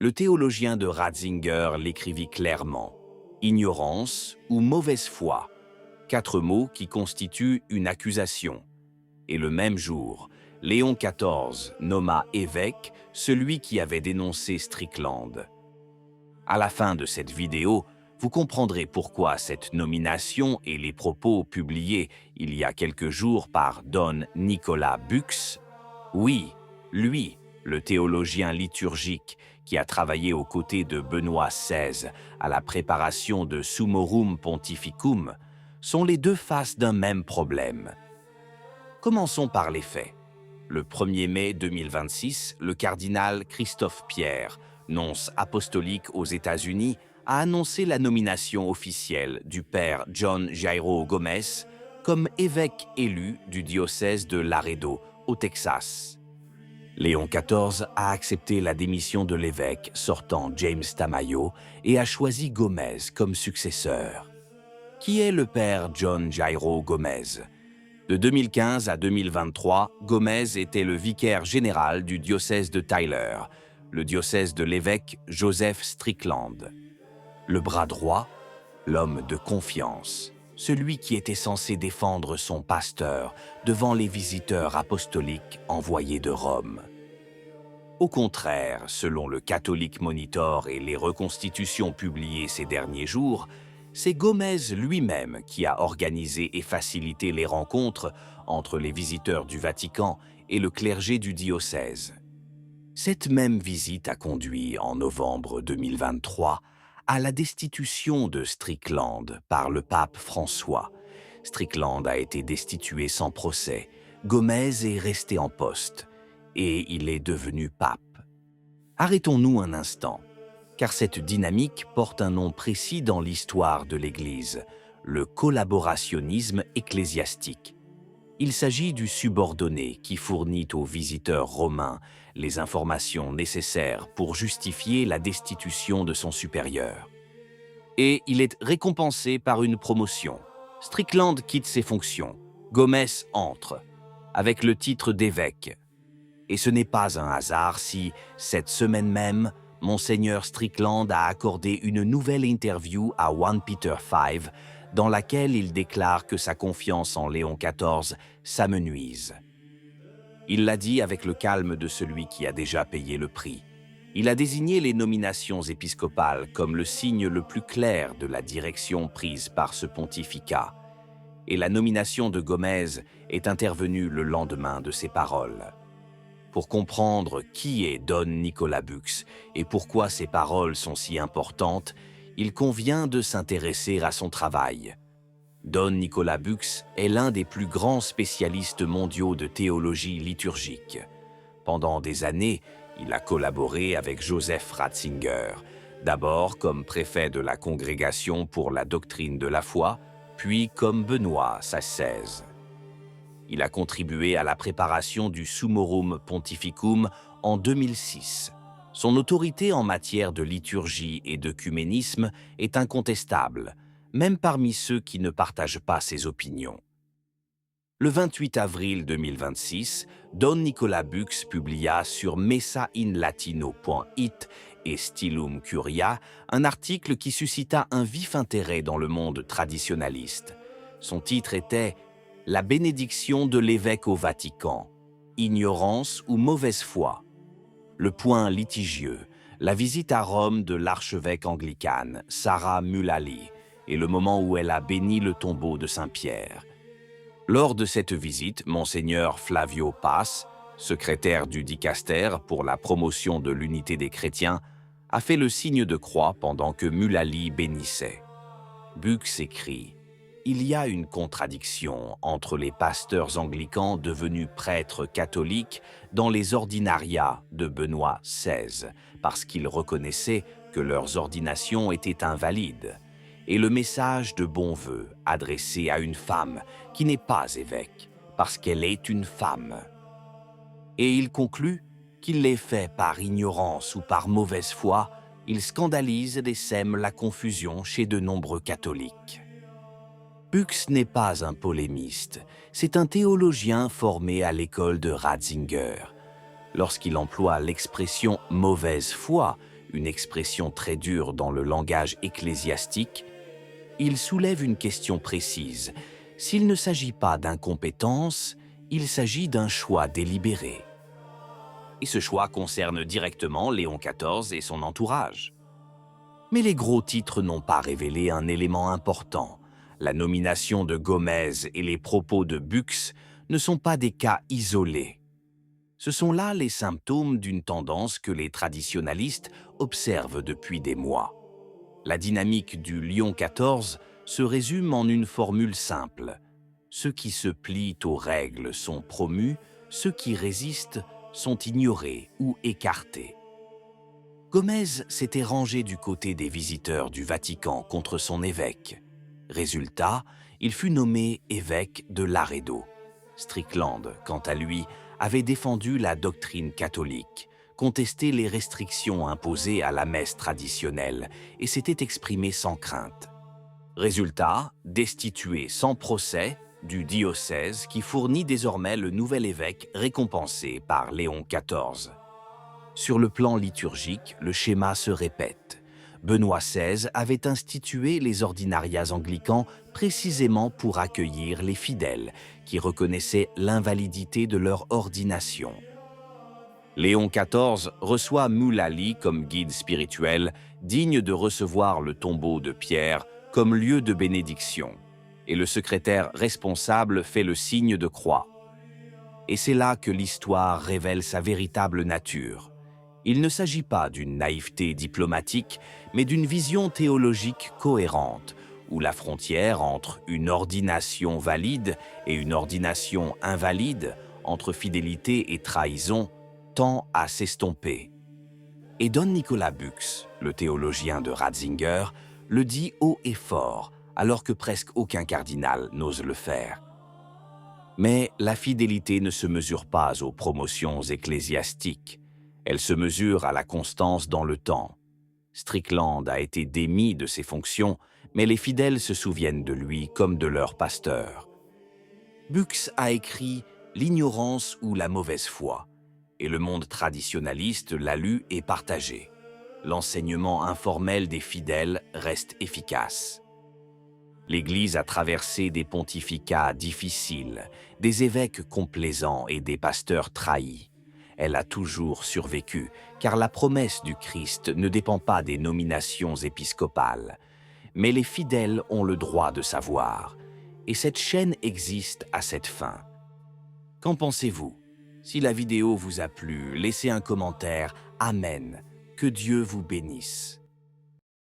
Le théologien de Ratzinger l'écrivit clairement. Ignorance ou mauvaise foi, 4 mots qui constituent une accusation. Et le même jour, Léon XIV nomma évêque celui qui avait dénoncé Strickland. À la fin de cette vidéo, vous comprendrez pourquoi cette nomination et les propos publiés il y a quelques jours par Don Nicolas Bux, oui, lui, le théologien liturgique qui a travaillé aux côtés de Benoît XVI à la préparation de Summorum Pontificum, sont les deux faces d'un même problème. Commençons par les faits. Le 1er mai 2026, le cardinal Christophe Pierre, nonce apostolique aux États-Unis, a annoncé la nomination officielle du père John Jairo Gomez comme évêque élu du diocèse de Laredo, au Texas. Léon XIV a accepté la démission de l'évêque sortant James Tamayo et a choisi Gomez comme successeur. Qui est le père John Jairo Gomez ? De 2015 à 2023, Gomez était le vicaire général du diocèse de Tyler, le diocèse de l'évêque Joseph Strickland. Le bras droit, l'homme de confiance, celui qui était censé défendre son pasteur devant les visiteurs apostoliques envoyés de Rome. Au contraire, selon le Catholic Monitor et les reconstitutions publiées ces derniers jours, c'est Gomez lui-même qui a organisé et facilité les rencontres entre les visiteurs du Vatican et le clergé du diocèse. Cette même visite a conduit, en novembre 2023, à la destitution de Strickland par le pape François. Strickland a été destitué sans procès, Gomez est resté en poste, et il est devenu pape. Arrêtons-nous un instant, car cette dynamique porte un nom précis dans l'histoire de l'Église, le collaborationnisme ecclésiastique. Il s'agit du subordonné qui fournit aux visiteurs romains les informations nécessaires pour justifier la destitution de son supérieur. Et il est récompensé par une promotion. Strickland quitte ses fonctions, Gomez entre, avec le titre d'évêque. Et ce n'est pas un hasard si, cette semaine même, Monseigneur Strickland a accordé une nouvelle interview à 1 Peter 5, dans laquelle il déclare que sa confiance en Léon XIV s'amenuise. Il l'a dit avec le calme de celui qui a déjà payé le prix. Il a désigné les nominations épiscopales comme le signe le plus clair de la direction prise par ce pontificat. Et la nomination de Gomez est intervenue le lendemain de ces paroles. Pour comprendre qui est Don Nicolas Bux et pourquoi ses paroles sont si importantes, il convient de s'intéresser à son travail. Don Nicolas Bux est l'un des plus grands spécialistes mondiaux de théologie liturgique. Pendant des années, il a collaboré avec Joseph Ratzinger, d'abord comme préfet de la Congrégation pour la doctrine de la foi, puis comme Benoît XVI. Il a contribué à la préparation du Summorum Pontificum en 2006. Son autorité en matière de liturgie et d'œcuménisme est incontestable, même parmi ceux qui ne partagent pas ses opinions. Le 28 avril 2026, Don Nicolas Bux publia sur messainlatino.it et Stylum Curia un article qui suscita un vif intérêt dans le monde traditionnaliste. Son titre était « La bénédiction de l'évêque au Vatican, ignorance ou mauvaise foi ». Le point litigieux, la visite à Rome de l'archevêque anglicane, Sarah Mullally, et le moment où elle a béni le tombeau de Saint-Pierre. Lors de cette visite, Monseigneur Flavio Paz, secrétaire du dicaster pour la promotion de l'unité des chrétiens, a fait le signe de croix pendant que Mullally bénissait. Bux écrit « Il y a une contradiction entre les pasteurs anglicans devenus prêtres catholiques dans les ordinariats de Benoît XVI, parce qu'ils reconnaissaient que leurs ordinations étaient invalides, et le message de bon vœu adressé à une femme qui n'est pas évêque, parce qu'elle est une femme. » Et il conclut qu'il les fait par ignorance ou par mauvaise foi, il scandalise et sème la confusion chez de nombreux catholiques. Bux n'est pas un polémiste, c'est un théologien formé à l'école de Ratzinger. Lorsqu'il emploie l'expression « mauvaise foi », une expression très dure dans le langage ecclésiastique, il soulève une question précise. S'il ne s'agit pas d'incompétence, il s'agit d'un choix délibéré. Et ce choix concerne directement Léon XIV et son entourage. Mais les gros titres n'ont pas révélé un élément important. La nomination de Gomez et les propos de Bux ne sont pas des cas isolés. Ce sont là les symptômes d'une tendance que les traditionalistes observent depuis des mois. La dynamique du Lion XIV se résume en une formule simple. Ceux qui se plient aux règles sont promus, ceux qui résistent sont ignorés ou écartés. Gomez s'était rangé du côté des visiteurs du Vatican contre son évêque. Résultat, il fut nommé évêque de Laredo. Strickland, quant à lui, avait défendu la doctrine catholique, contesté les restrictions imposées à la messe traditionnelle et s'était exprimé sans crainte. Résultat, destitué sans procès du diocèse qui fournit désormais le nouvel évêque récompensé par Léon XIV. Sur le plan liturgique, le schéma se répète. Benoît XVI avait institué les ordinariats anglicans précisément pour accueillir les fidèles qui reconnaissaient l'invalidité de leur ordination. Léon XIV reçoit Moulali comme guide spirituel, digne de recevoir le tombeau de Pierre comme lieu de bénédiction, et le secrétaire responsable fait le signe de croix. Et c'est là que l'histoire révèle sa véritable nature. Il ne s'agit pas d'une naïveté diplomatique, mais d'une vision théologique cohérente, où la frontière entre une ordination valide et une ordination invalide, entre fidélité et trahison, tend à s'estomper. Et Don Nicolas Bux, le théologien de Ratzinger, le dit haut et fort, alors que presque aucun cardinal n'ose le faire. Mais la fidélité ne se mesure pas aux promotions ecclésiastiques. Elle se mesure à la constance dans le temps. Strickland a été démis de ses fonctions, mais les fidèles se souviennent de lui comme de leur pasteur. Bux a écrit « L'ignorance ou la mauvaise foi », et le monde traditionnaliste l'a lu et partagé. L'enseignement informel des fidèles reste efficace. L'Église a traversé des pontificats difficiles, des évêques complaisants et des pasteurs trahis. Elle a toujours survécu, car la promesse du Christ ne dépend pas des nominations épiscopales. Mais les fidèles ont le droit de savoir, et cette chaîne existe à cette fin. Qu'en pensez-vous? Si la vidéo vous a plu, laissez un commentaire. Amen. Que Dieu vous bénisse.